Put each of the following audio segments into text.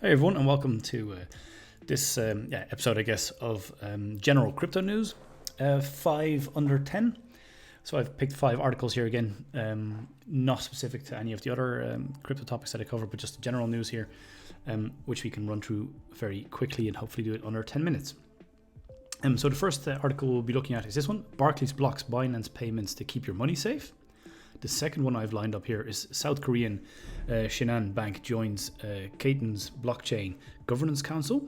Hey everyone, and welcome to this episode, I guess, of general crypto news. 5 under 10. So I've picked 5 articles here again, not specific to any of the other crypto topics that I cover, but just general news here, which we can run through very quickly and hopefully do it under 10 minutes. So the first article we'll be looking at is this one: Barclays blocks Binance payments to keep your money safe. The second one I've lined up here is South Korean Shinhan Bank joins Caton's Blockchain Governance Council.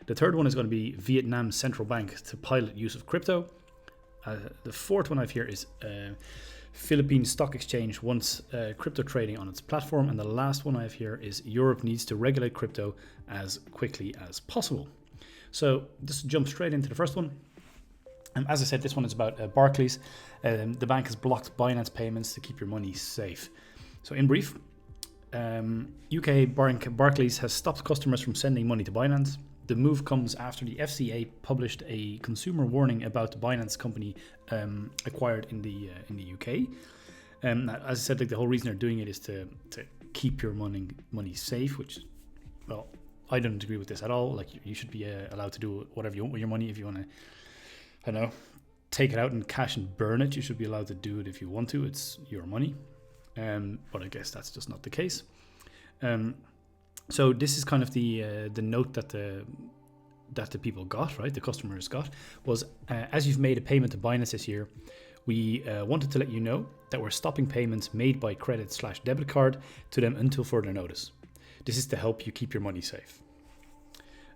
The third one is going to be Vietnam Central Bank to pilot use of crypto. The fourth one I've here is Philippine Stock Exchange wants crypto trading on its platform. And the last one I have here is Europe needs to regulate crypto as quickly as possible. So just jump straight into the first one. As I said, this one is about Barclays. The bank has blocked Binance payments to keep your money safe. So in brief, UK bank Barclays has stopped customers from sending money to Binance. The move comes after the FCA published a consumer warning about the Binance company acquired in the UK. As I said, the whole reason they're doing it is to keep your money safe, which, well, I don't agree with this at all. Like, you should be allowed to do whatever you want with your money. If you want to, I don't know, take it out in cash and burn it, you should be allowed to do it if you want to. It's your money. But I guess that's just not the case. So this is kind of the note that the people got, right? The customers got was, as you've made a payment to Binance this year, we wanted to let you know that we're stopping payments made by credit/debit card to them until further notice. This is to help you keep your money safe.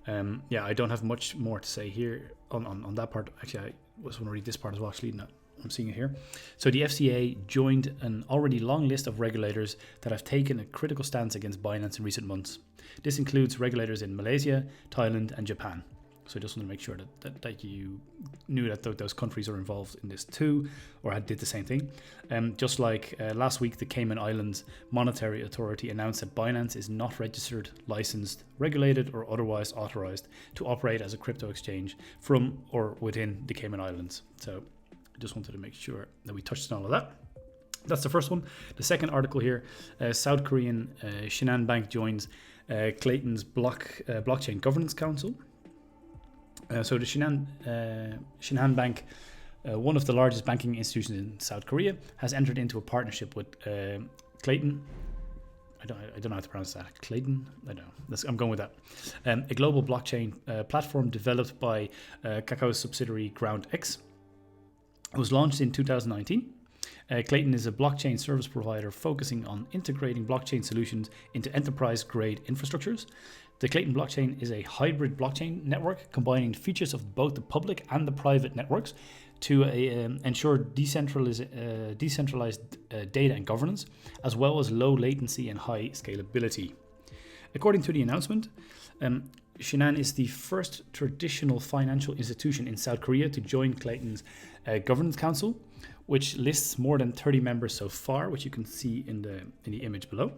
I don't have much more to say here on that part. Actually, I was going to read this part as well. Actually, no, I'm seeing it here. So the FCA joined an already long list of regulators that have taken a critical stance against Binance in recent months. This includes regulators in Malaysia, Thailand, and Japan. So I just want to make sure that you knew that those countries are involved in this too, or did the same thing. Just like last week, the Cayman Islands Monetary Authority announced that Binance is not registered, licensed, regulated, or otherwise authorized to operate as a crypto exchange from or within the Cayman Islands. So I just wanted to make sure that we touched on all of that. That's the first one. The second article here, South Korean Shinhan Bank joins Caton's Blockchain Governance Council. So the Shinhan Bank, one of the largest banking institutions in South Korea, has entered into a partnership with Caton. I don't know how to pronounce that. Caton? I don't know. I'm going with that. A global blockchain platform developed by Kakao's subsidiary GroundX. It was launched in 2019. Caton is a blockchain service provider focusing on integrating blockchain solutions into enterprise-grade infrastructures. The Caton blockchain is a hybrid blockchain network combining features of both the public and the private networks to ensure decentralized data and governance, as well as low latency and high scalability. According to the announcement, Shinhan is the first traditional financial institution in South Korea to join Caton's Governance Council, which lists more than 30 members so far, which you can see in the image below.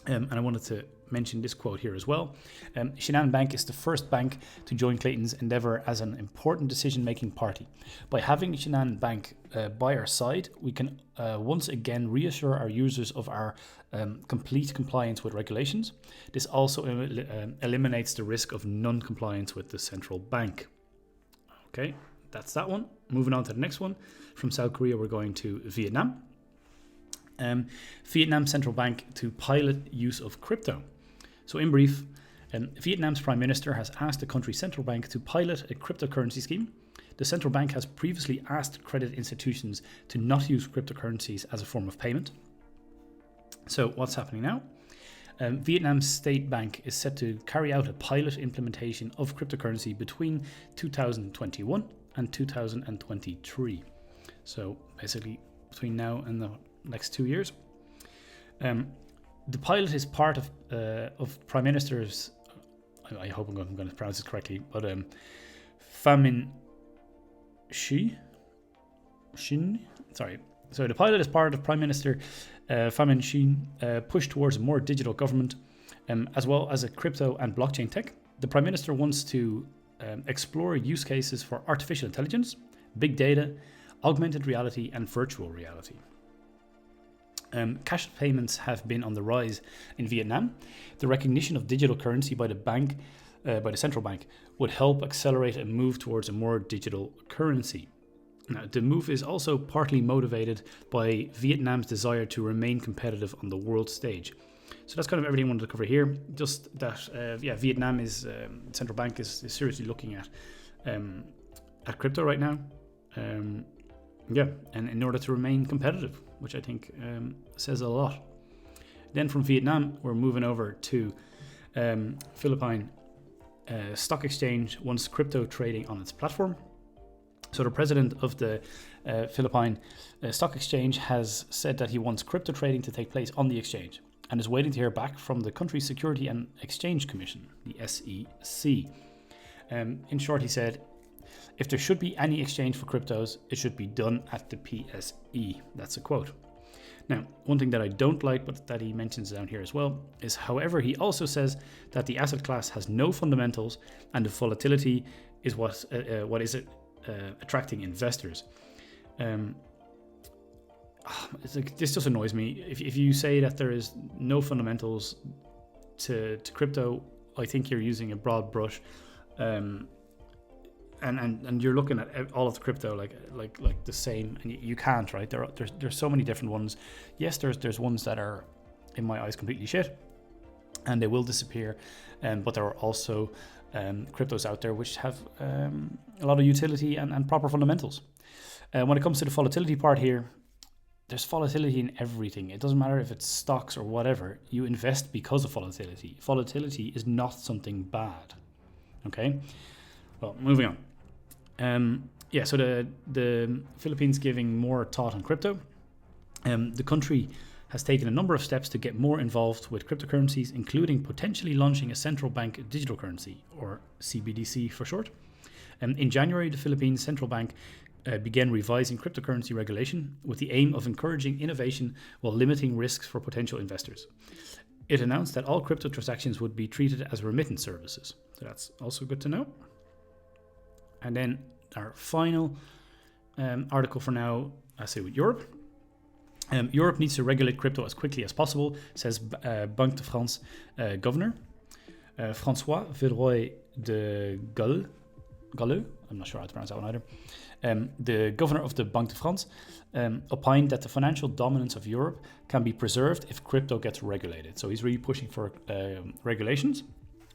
And I wanted to mention this quote here as well. Shinhan Bank is the first bank to join Caton's endeavor as an important decision-making party. By having Shinhan Bank by our side, we can once again reassure our users of our complete compliance with regulations. This also eliminates the risk of non-compliance with the central bank. Okay, that's that one. Moving on to the next one. From South Korea, we're going to Vietnam. Vietnam Central Bank to pilot use of crypto. So in brief, Vietnam's Prime Minister has asked the country's central bank to pilot a cryptocurrency scheme. The central bank has previously asked credit institutions to not use cryptocurrencies as a form of payment. So what's happening now? Vietnam's state bank is set to carry out a pilot implementation of cryptocurrency between 2021 and 2023. So basically between now and the next 2 years. The pilot is part of Prime Minister's, I hope I'm going to pronounce this correctly, but Pham Minh Chinh. Sorry. So the pilot is part of Prime Minister Pham Minh Chinh push towards a more digital government, as well as a crypto and blockchain tech. The Prime Minister wants to explore use cases for artificial intelligence, big data, augmented reality, and virtual reality. Cash payments have been on the rise in Vietnam. The recognition of digital currency by the central bank, would help accelerate a move towards a more digital currency. Now, the move is also partly motivated by Vietnam's desire to remain competitive on the world stage. So that's kind of everything I wanted to cover here. Just that, Vietnam is central bank is seriously looking at crypto right now. And in order to remain competitive, which I think says a lot. Then from Vietnam, we're moving over to Philippine Stock Exchange wants crypto trading on its platform. So the president of the Philippine Stock Exchange has said that he wants crypto trading to take place on the exchange and is waiting to hear back from the country's Security and Exchange Commission, the SEC. In short, he said, if there should be any exchange for cryptos, it should be done at the PSE. That's a quote. Now, one thing that I don't like, but that he mentions down here as well, is however, he also says that the asset class has no fundamentals and the volatility is what is attracting investors. It's like, this just annoys me. If you say that there is no fundamentals to crypto, I think you're using a broad brush. And you're looking at all of the crypto like the same, and you can't, right? There's so many different ones. Yes, there's ones that are, in my eyes, completely shit, and they will disappear. But there are also cryptos out there which have a lot of utility and proper fundamentals. When it comes to the volatility part here, there's volatility in everything. It doesn't matter if it's stocks or whatever. You invest because of volatility. Volatility is not something bad. Okay. Well, moving on. So the Philippines giving more thought on crypto. The country has taken a number of steps to get more involved with cryptocurrencies, including potentially launching a central bank digital currency, or CBDC for short. In January, the Philippines Central Bank began revising cryptocurrency regulation with the aim of encouraging innovation while limiting risks for potential investors. It announced that all crypto transactions would be treated as remittance services. So that's also good to know. And then our final article for now, I say with Europe. Europe needs to regulate crypto as quickly as possible, says Banque de France governor. François Villeroy de Galleux, I'm not sure how to pronounce that one either. The governor of the Banque de France opined that the financial dominance of Europe can be preserved if crypto gets regulated. So he's really pushing for regulations,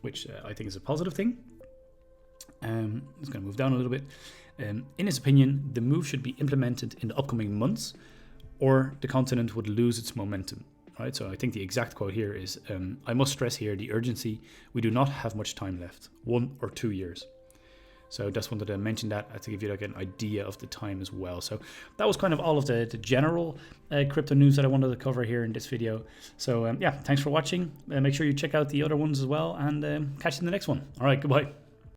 which I think is a positive thing. It's going to move down a little bit. In his opinion, the move should be implemented in the upcoming months, or the continent would lose its momentum. Right. So I think the exact quote here is, I must stress here the urgency. We do not have much time left, 1 or 2 years. So just wanted to mention that to give you like an idea of the time as well. So that was kind of all of the general crypto news that I wanted to cover here in this video. So thanks for watching. Make sure you check out the other ones as well, and catch you in the next one. All right, goodbye.